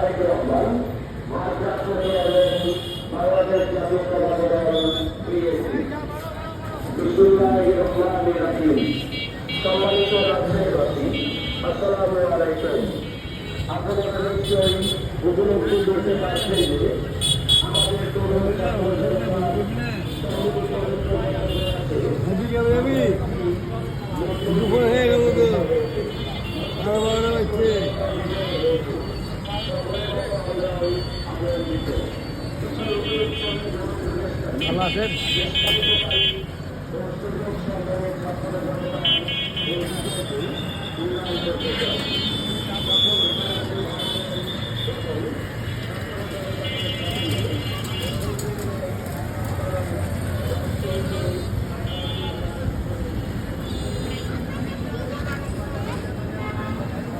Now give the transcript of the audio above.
তারেক রহমান ভারপ্রাপ্ত চেয়ারম্যান বাংলাদেশ জাতীয়তাবাদী দল বিএনপি। বিসমিল্লাহির রহমানির রহিম। সম্মানিত রাজশাহীবাসী, আসসালামু আলাইকুম। আপনারা নিশ্চয়ই উপলব্ধি করতে পারছেন যে আমাদের তরুণ আছেন।